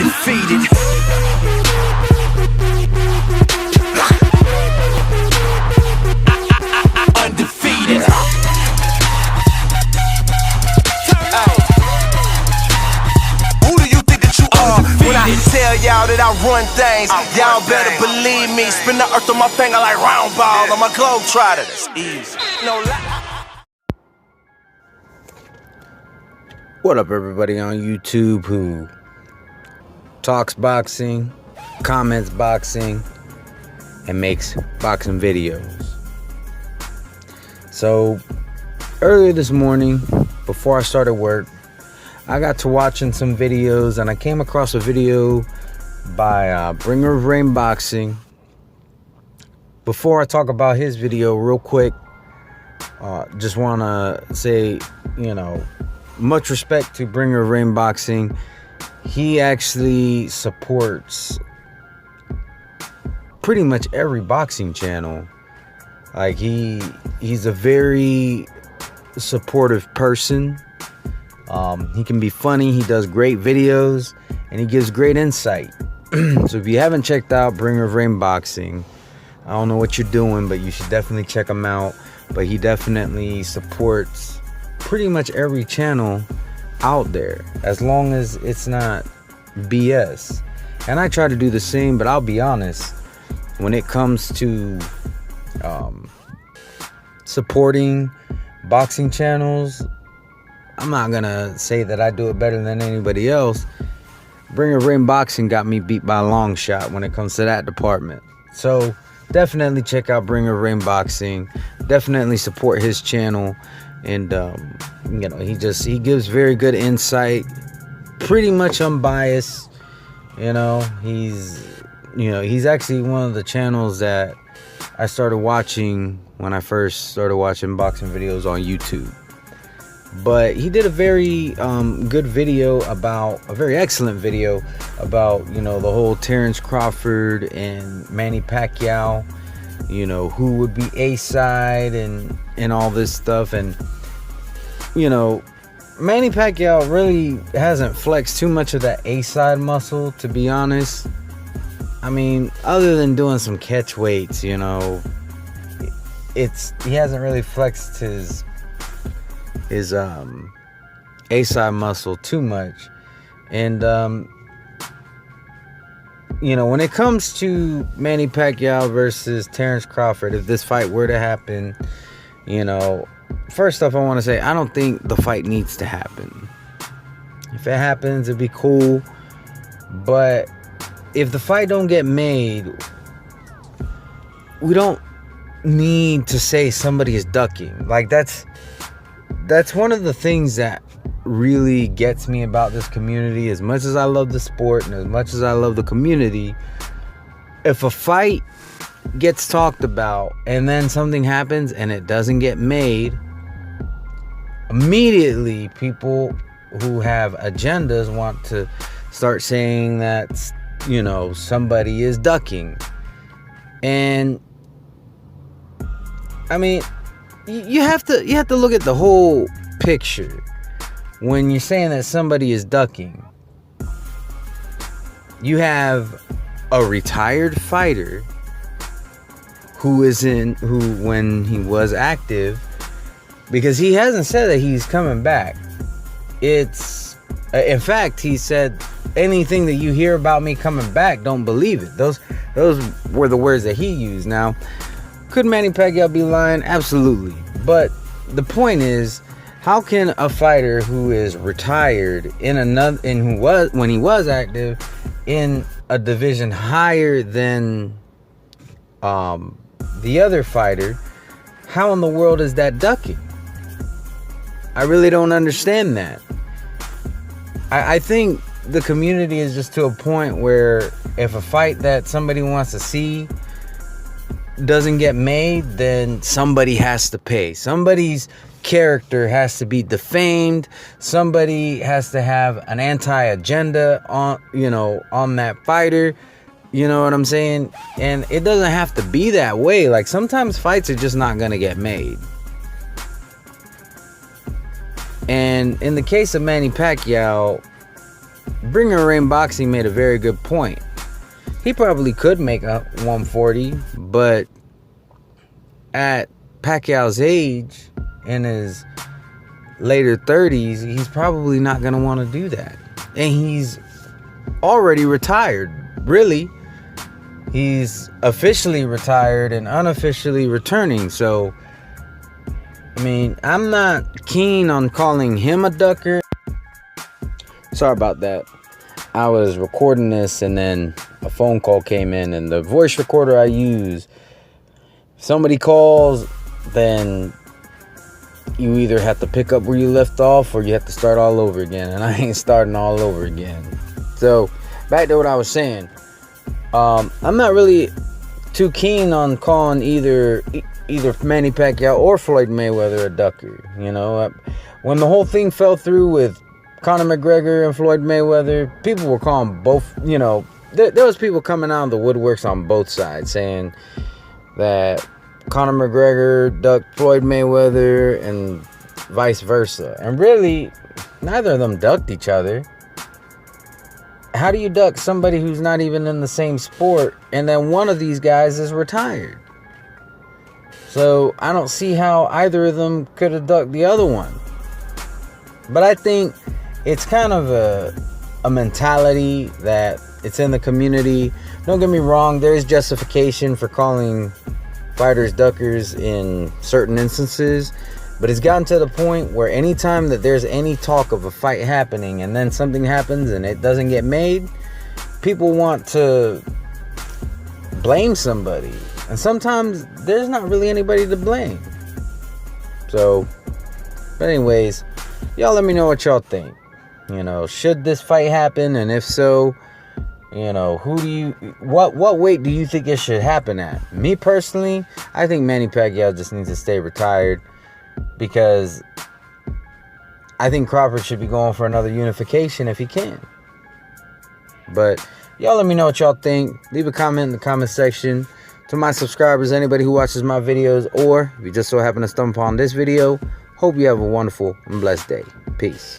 undefeated. Undefeated. Who do you think that you are? When I tell y'all that I run things, y'all better believe me. Spin the earth on my finger like round ball. I'm a globetrotter. That's easy. No lie. What up, everybody on YouTube who talks boxing, comments boxing, and makes boxing videos? So, earlier this morning, before I started work, I got to watching some videos, and I came across a video by Bringer of Rain Boxing. Before I talk about his video real quick, just want to say, much respect to Bringer of Rain Boxing. He actually supports pretty much every boxing channel. Like he's a very supportive person. He can be funny. He does great videos, and he gives great insight. So if you haven't checked out Bringer of Rain Boxing, I don't know what you're doing, but you should definitely check him out. But he definitely supports pretty much every channel out there, as long as it's not BS. And I try to do the same, but I'll be honest, when it comes to supporting boxing channels, I'm not gonna say that I do it better than anybody else. Bringer of Rain Boxing got me beat by a long shot when it comes to that department. So definitely check out Bringer of Rain Boxing. Definitely support his channel. And he gives very good insight, pretty much unbiased. He's actually one of the channels that I started watching when I first started watching boxing videos on YouTube. But he did a very good video about, a very excellent video about, the whole Terrence Crawford and Manny Pacquiao, who would be A-side and all this stuff. And Manny Pacquiao really hasn't flexed too much of that A-side muscle, to be honest. I mean, other than doing some catch weights, he hasn't really flexed his A-side muscle too much. And when it comes to Manny Pacquiao versus Terrence Crawford, if this fight were to happen, first off, I want to say I don't think the fight needs to happen. If it happens, it'd be cool. But if the fight don't get made, we don't need to say somebody is ducking. Like, that's one of the things that really gets me about this community. As much as I love the sport and as much as I love the community, if a fight gets talked about and then something happens and it doesn't get made, immediately people who have agendas want to start saying that somebody is ducking. And I mean, you have to look at the whole picture when you're saying that somebody is ducking. You have a retired fighter who when he was active, because he hasn't said that he's coming back. In fact, he said, anything that you hear about me coming back, don't believe it. Those were the words that he used. Now, could Manny Pacquiao be lying? Absolutely. But the point is, how can a fighter who is retired when he was active in a division higher than the other fighter, how in the world is that ducking? I really don't understand that. I think the community is just to a point where if a fight that somebody wants to see doesn't get made, then somebody has to pay. Somebody's character has to be defamed. Somebody has to have an anti-agenda on that fighter. You know what I'm saying? And it doesn't have to be that way. Like, sometimes fights are just not gonna get made. And in the case of Manny Pacquiao, Bringer Rain Boxing made a very good point. He probably could make a 140, but at Pacquiao's age, in his later 30s, he's probably not going to want to do that. And he's already retired. Really, he's officially retired and unofficially returning. So, I mean, I'm not keen on calling him a ducker. Sorry about that. I was recording this and then a phone call came in, and the voice recorder I use, if somebody calls, then you either have to pick up where you left off or you have to start all over again, and I ain't starting all over again. So back to what I was saying. I'm not really too keen on calling either Manny Pacquiao or Floyd Mayweather a ducker. You know, when the whole thing fell through with Conor McGregor and Floyd Mayweather, people were calling both, you know, there was people coming out of the woodworks on both sides saying that Conor McGregor ducked Floyd Mayweather and vice versa. And really, neither of them ducked each other. How do you duck somebody who's not even in the same sport, and then one of these guys is retired? So I don't see how either of them could have ducked the other one. But I think it's kind of a mentality that it's in the community. Don't get me wrong, there's justification for calling fighters duckers in certain instances, but it's gotten to the point where anytime that there's any talk of a fight happening and then something happens and it doesn't get made, people want to blame somebody, and sometimes there's not really anybody to blame. So, but anyways, y'all let me know what y'all think. You know, should this fight happen? And if so, you know, what weight do you think it should happen at? Me personally, I think Manny Pacquiao just needs to stay retired, because I think Crawford should be going for another unification if he can. But y'all let me know what y'all think. Leave a comment in the comment section. To my subscribers, anybody who watches my videos, or if you just so happen to stumble upon this video, hope you have a wonderful and blessed day. Peace.